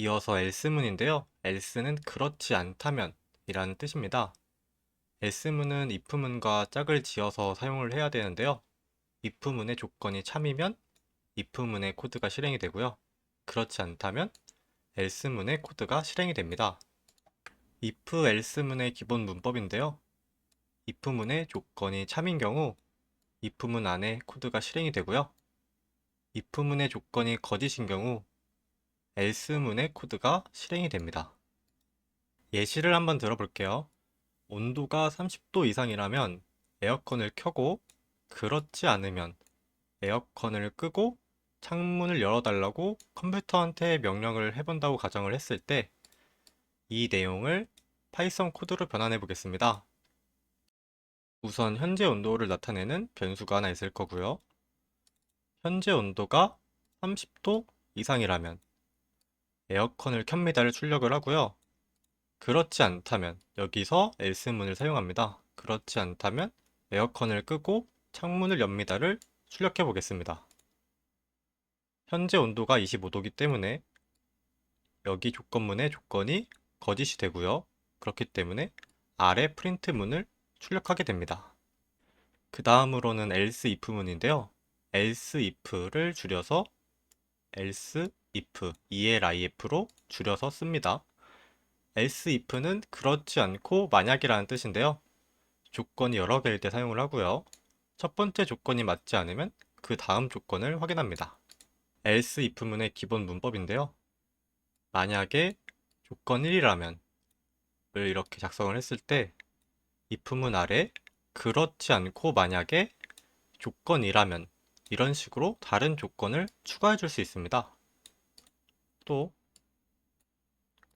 이어서 else문인데요. else는 그렇지 않다면 이라는 뜻입니다. else문은 if문과 짝을 지어서 사용을 해야 되는데요. if문의 조건이 참이면 if문의 코드가 실행이 되고요. 그렇지 않다면 else문의 코드가 실행이 됩니다. if else문의 기본 문법인데요. if문의 조건이 참인 경우 if문 안에 코드가 실행이 되고요. if문의 조건이 거짓인 경우 else문의 코드가 실행이 됩니다. 예시를 한번 들어볼게요. 온도가 30도 이상이라면 에어컨을 켜고, 그렇지 않으면 에어컨을 끄고 창문을 열어달라고 컴퓨터한테 명령을 해본다고 가정을 했을 때 이 내용을 파이썬 코드로 변환해 보겠습니다. 우선 현재 온도를 나타내는 변수가 하나 있을 거고요. 현재 온도가 30도 이상이라면 에어컨을 켭니다를 출력을 하고요. 그렇지 않다면 여기서 else문을 사용합니다. 그렇지 않다면 에어컨을 끄고 창문을 엽니다를 출력해 보겠습니다. 현재 온도가 25도이기 때문에 여기 조건문의 조건이 거짓이 되고요. 그렇기 때문에 아래 프린트문을 출력하게 됩니다. 그 다음으로는 else if문인데요. else if를 줄여서 else if, elif로 줄여서 씁니다. else if는 그렇지 않고 만약이라는 뜻인데요. 조건이 여러 개일 때 사용을 하고요. 첫 번째 조건이 맞지 않으면 그 다음 조건을 확인합니다. else if문의 기본 문법인데요. 만약에 조건 1이라면 을 이렇게 작성을 했을 때 if문 아래 그렇지 않고 만약에 조건이라면 이런 식으로 다른 조건을 추가해 줄 수 있습니다. 또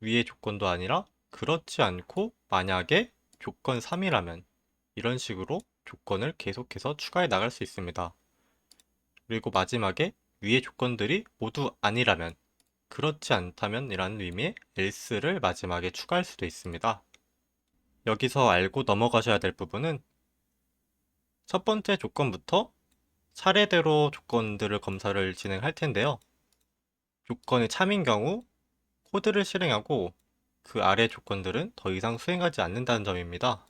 위의 조건도 아니라 그렇지 않고 만약에 조건 3이라면 이런 식으로 조건을 계속해서 추가해 나갈 수 있습니다. 그리고 마지막에 위의 조건들이 모두 아니라면 그렇지 않다면 이라는 의미의 else를 마지막에 추가할 수도 있습니다. 여기서 알고 넘어가셔야 될 부분은 첫 번째 조건부터 차례대로 조건들을 검사를 진행할 텐데요. 조건이 참인 경우 코드를 실행하고 그 아래 조건들은 더 이상 수행하지 않는다는 점입니다.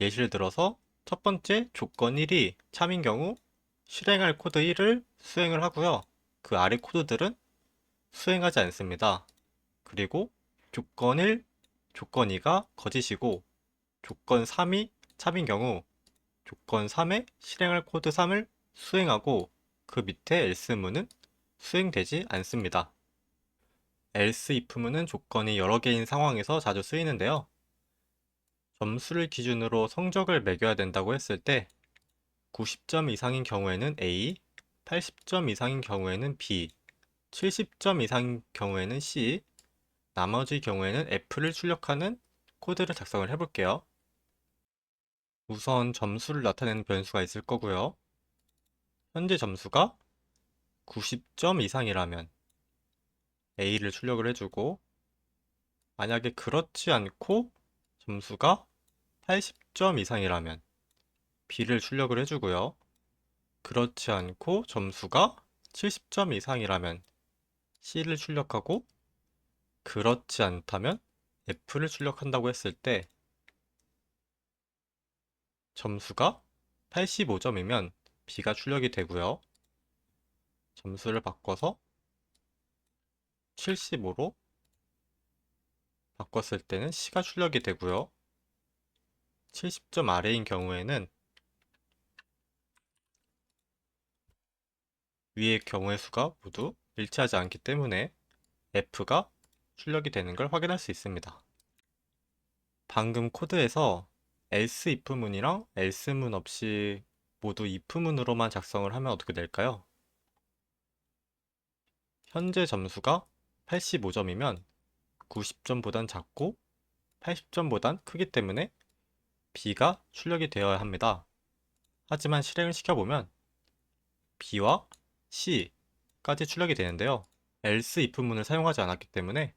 예시를 들어서 첫 번째 조건 1이 참인 경우 실행할 코드 1을 수행을 하고요. 그 아래 코드들은 수행하지 않습니다. 그리고 조건 1, 조건 2가 거짓이고 조건 3이 참인 경우 조건 3에 실행할 코드 3을 수행하고 그 밑에 else문은 수행되지 않습니다. else if문은 조건이 여러 개인 상황에서 자주 쓰이는데요. 점수를 기준으로 성적을 매겨야 된다고 했을 때 90점 이상인 경우에는 A, 80점 이상인 경우에는 B, 70점 이상인 경우에는 C, 나머지 경우에는 F를 출력하는 코드를 작성을 해볼게요. 우선 점수를 나타내는 변수가 있을 거고요. 현재 점수가 90점 이상이라면 A를 출력을 해주고, 만약에 그렇지 않고 점수가 80점 이상이라면 B를 출력을 해주고요. 그렇지 않고 점수가 70점 이상이라면 C를 출력하고, 그렇지 않다면 F를 출력한다고 했을 때 점수가 85점이면 B가 출력이 되고요. 점수를 바꿔서 75로 바꿨을 때는 C가 출력이 되고요. 70점 아래인 경우에는 위의 경우의 수가 모두 일치하지 않기 때문에 F가 출력이 되는 걸 확인할 수 있습니다. 방금 코드에서 else if문이랑 else문 없이 모두 if문으로만 작성을 하면 어떻게 될까요? 현재 점수가 85점이면 90점보단 작고 80점보단 크기 때문에 B가 출력이 되어야 합니다. 하지만 실행을 시켜보면 B와 C까지 출력이 되는데요. else if문을 사용하지 않았기 때문에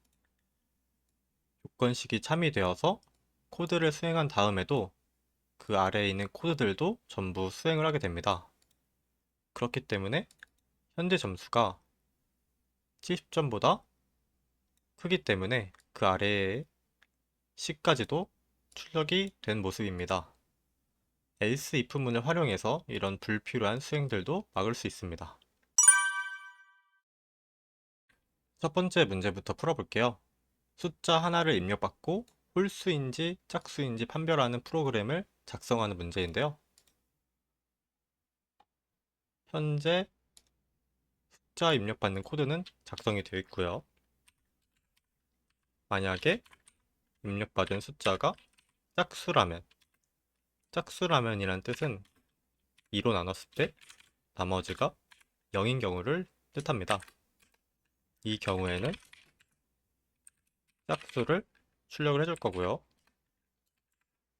조건식이 참이되어서 코드를 수행한 다음에도 그 아래에 있는 코드들도 전부 수행을 하게 됩니다. 그렇기 때문에 현재 점수가 70점보다 크기 때문에 그 아래에 C까지도 출력이 된 모습입니다. else if문을 활용해서 이런 불필요한 수행들도 막을 수 있습니다. 첫 번째 문제부터 풀어볼게요. 숫자 하나를 입력받고 홀수인지 짝수인지 판별하는 프로그램을 작성하는 문제인데요. 현재 숫자 입력받는 코드는 작성이 되어 있고요. 만약에 입력받은 숫자가 짝수라면이란 뜻은 2로 나눴을 때 나머지가 0인 경우를 뜻합니다. 이 경우에는 짝수를 출력을 해줄 거고요.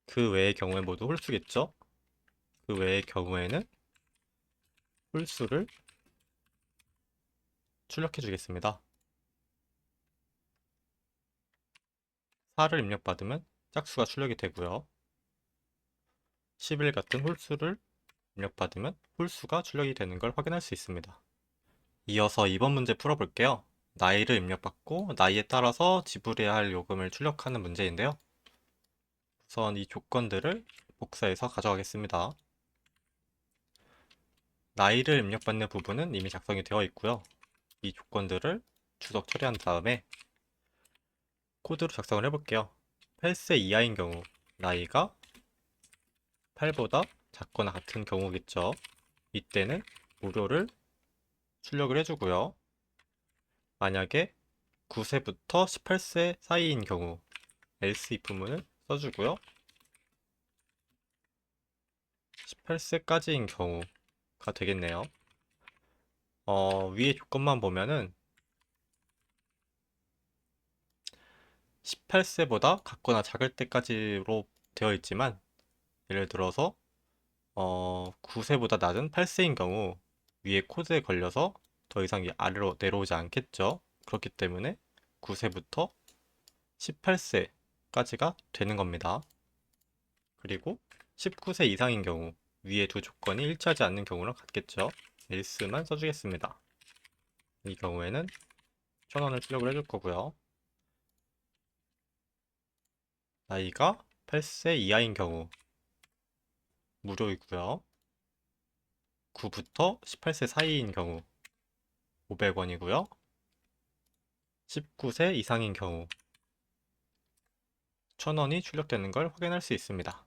그 외의 경우에 모두 홀수겠죠? 그 외의 경우에는 홀수를 출력해 주겠습니다. 4를 입력받으면 짝수가 출력이 되고요. 11 같은 홀수를 입력받으면 홀수가 출력이 되는 걸 확인할 수 있습니다. 이어서 2번 문제 풀어볼게요. 나이를 입력받고 나이에 따라서 지불해야 할 요금을 출력하는 문제인데요. 우선 이 조건들을 복사해서 가져가겠습니다. 나이를 입력받는 부분은 이미 작성이 되어 있고요. 이 조건들을 주석 처리한 다음에 코드로 작성을 해볼게요. 8세 이하인 경우 나이가 8보다 작거나 같은 경우겠죠. 이때는 무료를 출력을 해주고요. 만약에 9세부터 18세 사이인 경우 else if문을 써주고요. 18세까지인 경우가 되겠네요. 위에 조건만 보면은 18세보다 같거나 작을 때까지로 되어 있지만 예를 들어서 9세보다 낮은 8세인 경우 위에 코드에 걸려서 더 이상 아래로 내려오지 않겠죠. 그렇기 때문에 9세부터 18세까지가 되는 겁니다. 그리고 19세 이상인 경우 위에 두 조건이 일치하지 않는 경우랑 같겠죠. else만 써주겠습니다. 이 경우에는 1000원을 출력을 해줄 거고요. 나이가 8세 이하인 경우 무료이고요. 9부터 18세 사이인 경우 500원이고요. 19세 이상인 경우 1000원이 출력되는 걸 확인할 수 있습니다.